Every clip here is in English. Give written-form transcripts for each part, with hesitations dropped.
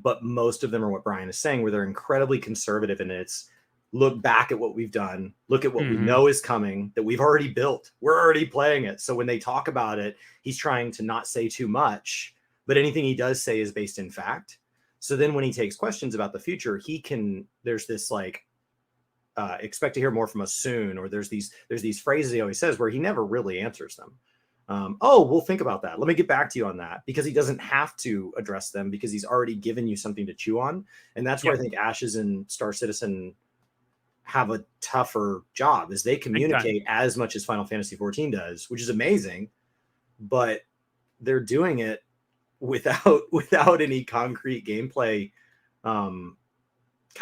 but most of them are what Brian is saying, where they're incredibly conservative, and it's look back at what we've done, look at what we know is coming, that we've already built. We're already playing it. So when they talk about it, he's trying to not say too much, but anything he does say is based in fact. So then when he takes questions about the future, there's this like, expect to hear more from us soon, or there's these phrases he always says where he never really answers them. Oh, we'll think about that. Let me get back to you on that, because he doesn't have to address them because he's already given you something to chew on. And that's where I think Ashes and Star Citizen have a tougher job, is they communicate as much as Final Fantasy 14 does, which is amazing, but they're doing it without any concrete gameplay kind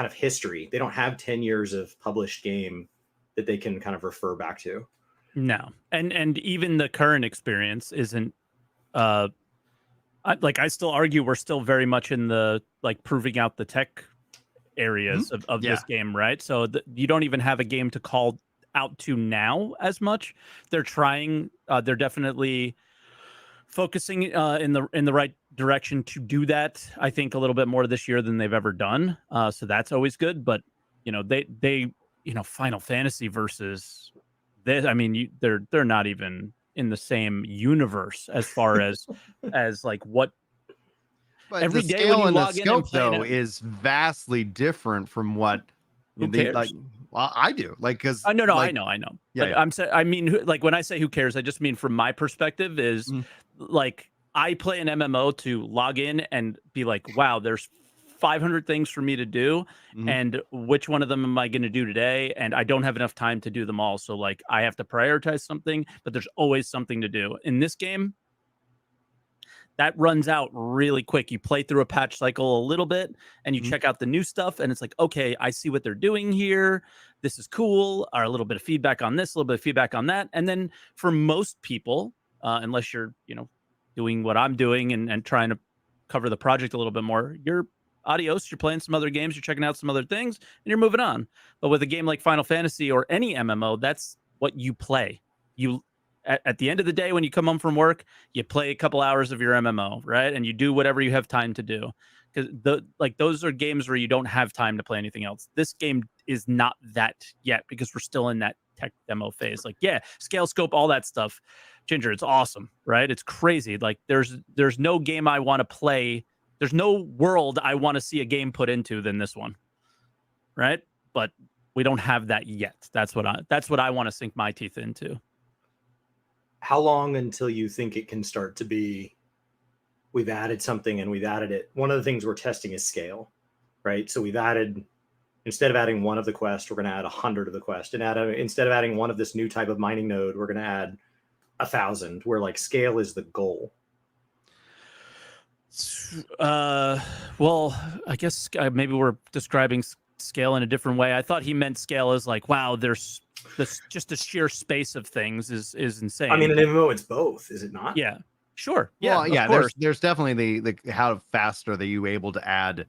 of history. They don't have 10 years of published game that they can kind of refer back to. No. And even the current experience isn't I still argue we're still very much in the like proving out the tech areas of this game, right? So you don't even have a game to call out to now as much. They're trying, they're definitely focusing in the right direction to do that. I think a little bit more this year than they've ever done. So that's always good. But they Final Fantasy versus this, I mean, they're not even in the same universe as far as like what. But every the day scale when you and the log in and scope, play though, is vastly different from what who cares? like. Well, I do, like, because no, like, I know. Yeah, but I mean, like when I say who cares, I just mean from my perspective is like I play an MMO to log in and be like, wow, there's 500 things for me to do, and which one of them am I going to do today? And I don't have enough time to do them all, so like I have to prioritize something. But there's always something to do in this game. That runs out really quick. You play through a patch cycle a little bit and you check out the new stuff, and it's like, okay, I see what they're doing here. This is cool. Or a little bit of feedback on this, a little bit of feedback on that. And then for most people, unless you're, doing what I'm doing and trying to cover the project a little bit more, you're adios. You're playing some other games, you're checking out some other things, and you're moving on. But with a game like Final Fantasy or any MMO, that's what you play. At the end of the day, when you come home from work, you play a couple hours of your MMO, right? And you do whatever you have time to do. Because those are games where you don't have time to play anything else. This game is not that yet because we're still in that tech demo phase. Like, yeah, scale, scope, all that stuff. Ginger, it's awesome, right? It's crazy. Like, there's no game I want to play. There's no world I want to see a game put into than this one, right? But we don't have that yet. That's what I want to sink my teeth into. How long until you think it can start to be, we've added something and we've added it? One of the things we're testing is scale, right? So we've added, instead of adding one of the quest, we're going to add 100 of the quest. And instead of adding one of this new type of mining node, we're going to add 1,000, where like scale is the goal. Well, I guess maybe we're describing scale in a different way. I thought he meant scale as like, wow, there's just the sheer space of things is insane. I mean, in MMO, it's both, is it not? Yeah, sure. Yeah, well, yeah. There's definitely the how fast are you able to add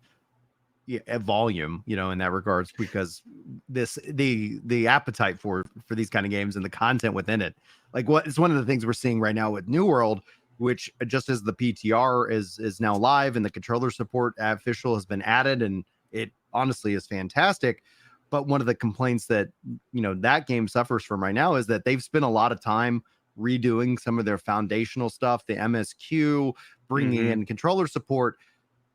volume, in that regards, because the appetite for these kind of games and the content within it, like it's one of the things we're seeing right now with New World, which just as the PTR is now live and the controller support official has been added, and it honestly is fantastic. But one of the complaints that, that game suffers from right now is that they've spent a lot of time redoing some of their foundational stuff, the MSQ, bringing in controller support.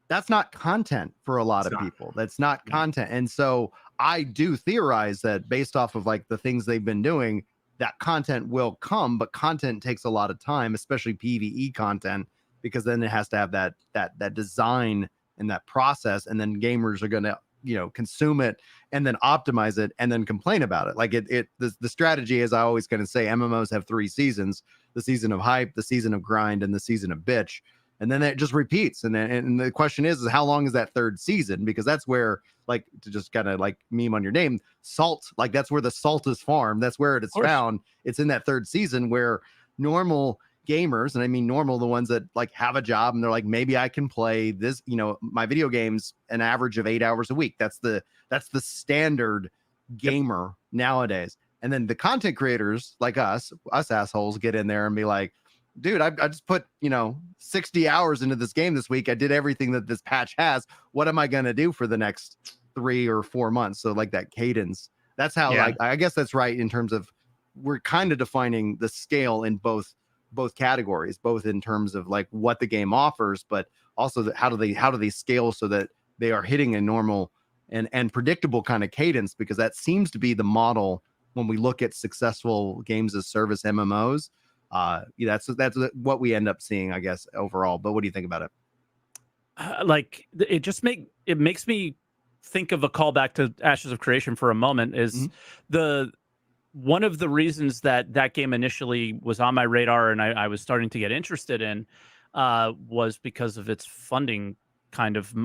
That's not content for a lot of people. That's not content. And so I do theorize that based off of like the things they've been doing, that content will come, but content takes a lot of time, especially PvE content, because then it has to have that design and that process. And then gamers are going to, consume it and then optimize it and then complain about it. Like the strategy, as I always going to say, MMOs have 3 seasons: the season of hype, the season of grind, and the season of bitch. And then it just repeats. And the question is how long is that 3rd season? Because that's where, like, to just kind of like meme on your name, salt, like that's where the salt is farmed. That's where it is found. It's in that 3rd season where normal gamers, and I mean normal, the ones that like have a job and they're like, maybe I can play this, my video games an average of 8 hours a week. That's the standard gamer nowadays. And then the content creators like us assholes get in there and be like, dude, I just put, 60 hours into this game this week. I did everything that this patch has. What am I going to do for the next 3 or 4 months? So like that cadence, that's how, like, I guess that's right in terms of we're kind of defining the scale in both categories, both in terms of like what the game offers, but also how do they scale so that they are hitting a normal and predictable kind of cadence, because that seems to be the model when we look at successful games as service MMOs. That's what we end up seeing, I guess, overall. But what do you think about it? It makes me think of a callback to Ashes of Creation for a moment. Is one of the reasons that game initially was on my radar and I was starting to get interested in was because of its funding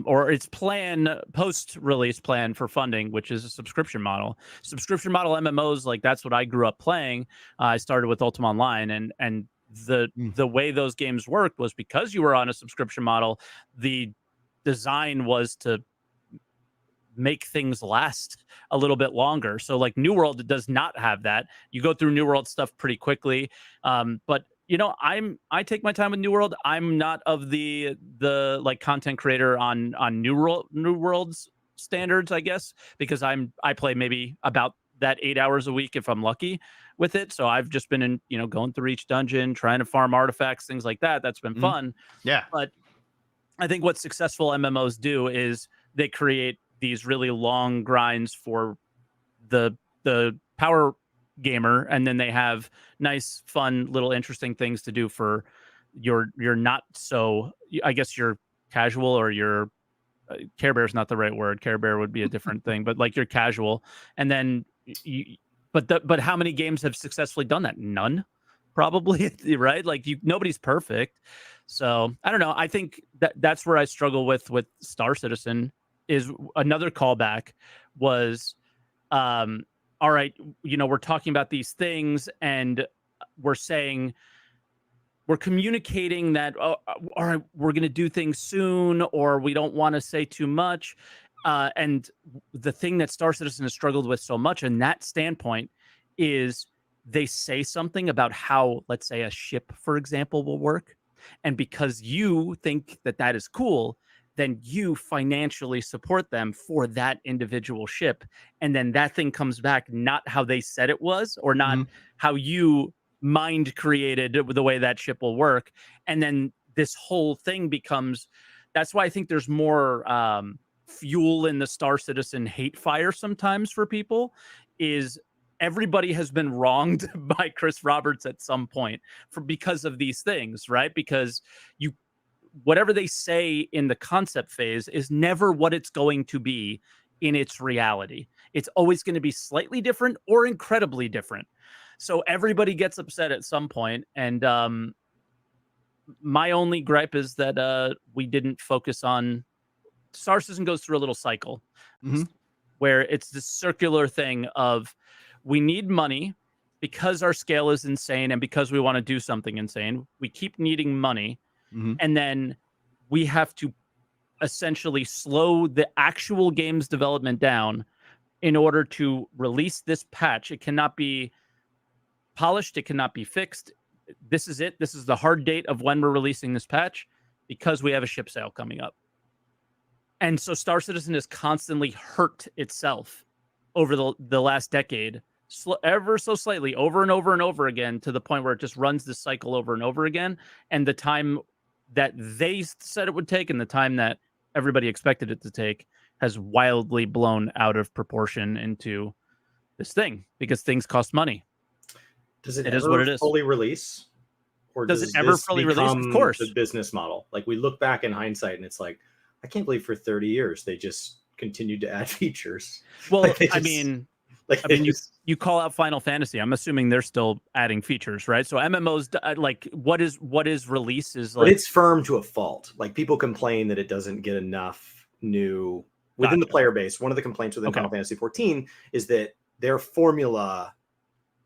or its post-release plan for funding, which is a subscription model MMOs. Like, that's what I grew up playing. I started with Ultima Online, and the way those games worked was because you were on a subscription model, the design was to make things last a little bit longer. So like New World does not have that. You go through New World stuff pretty quickly. But I take my time with New World. I'm not of the like content creator on New World's standards, I guess, because I play maybe about that 8 hours a week if I'm lucky with it. So I've just been going through each dungeon, trying to farm artifacts, things like that. That's been fun. Yeah. But I think what successful MMOs do is they create these really long grinds for the power gamer, and then they have nice, fun, little interesting things to do for your not so, I guess, your casual, or your Care Bear is not the right word. Care Bear would be a different thing, but like your casual. And then but how many games have successfully done that? None, probably, right? Like, nobody's perfect. So I don't know. I think that's where I struggle with Star Citizen. Is another callback was, all right, we're talking about these things, and we're communicating that, all right, we're going to do things soon, or we don't want to say too much. And the thing that Star Citizen has struggled with so much in that standpoint is they say something about how, let's say, a ship, for example, will work. And because you think that is cool, then you financially support them for that individual ship. And then that thing comes back not how they said it was, or not how you mind created the way that ship will work. And then this whole thing becomes, that's why I think there's more fuel in the Star Citizen hate fire sometimes for people, is everybody has been wronged by Chris Roberts at some point because of these things, right? Because whatever they say in the concept phase is never what it's going to be in its reality. It's always going to be slightly different or incredibly different. So everybody gets upset at some point. And my only gripe is that we didn't focus on, Star Citizen goes through a little cycle where it's this circular thing of, we need money because our scale is insane and because we want to do something insane. We keep needing money. And then we have to essentially slow the actual game's development down in order to release this patch. It cannot be polished. It cannot be fixed. This is it. This is the hard date of when we're releasing this patch, because we have a ship sale coming up. And so Star Citizen has constantly hurt itself over the last decade, ever so slightly, over and over and over again, to the point where it just runs this cycle over and over again. And the time that they said it would take and the time that everybody expected it to take has wildly blown out of proportion into this thing, because things cost money. Does it is ever what it is. fully release? Or does it ever this fully release? Of become course. the business model. Like, we look back in hindsight and it's like, I can't believe for 30 years they just continued to add features. Well, Like, you call out Final Fantasy. I'm assuming they're still adding features, right? So MMOs, like, what is release is like, but it's firm to a fault. Like, people complain that it doesn't get enough new within the player base. One of the complaints within Final Fantasy 14 is that their formula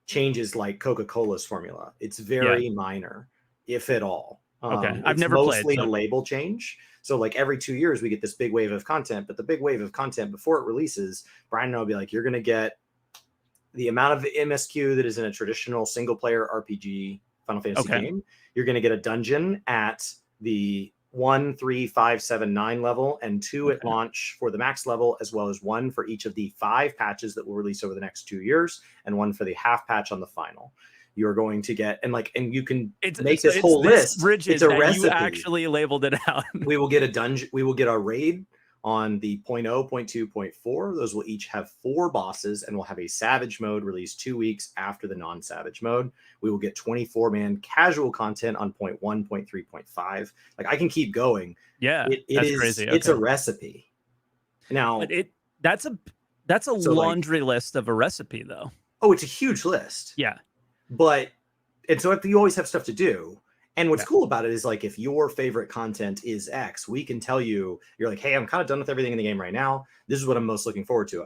changes like Coca-Cola's formula. It's very minor, if at all. I've never mostly played, a label change. So like every 2 years we get this big wave of content, but the big wave of content before it releases, Brian and I will be like, you're going to get the amount of MSQ that is in a traditional single player RPG Final Fantasy Okay. game. You're going to get a dungeon at the 1, 3, 5, 7, 9 level, and 2 at launch for the max level, as well as 1 for each of the 5 patches that will release over the next 2 years, and 1 for the half patch on the final. You're going to get, and you can make this whole list. Rigid It's a that recipe. You actually labeled it out. We will get a dungeon. We will get a raid on the 0.0, 0.2, 0.4. Those will each have 4 bosses, and we'll have a savage mode released 2 weeks after the non-savage mode. We will get 24-man casual content on 0.1, 0.3, 0.5. Like, I can keep going. Yeah, it that's is crazy. It's a recipe. Now, but that's a laundry list of a recipe, though. Oh, it's a huge list. Yeah. But, and so you always have stuff to do. And what's cool about it is, like, if your favorite content is X, we can tell you, you're like, hey, I'm kind of done with everything in the game right now. This is what I'm most looking forward to.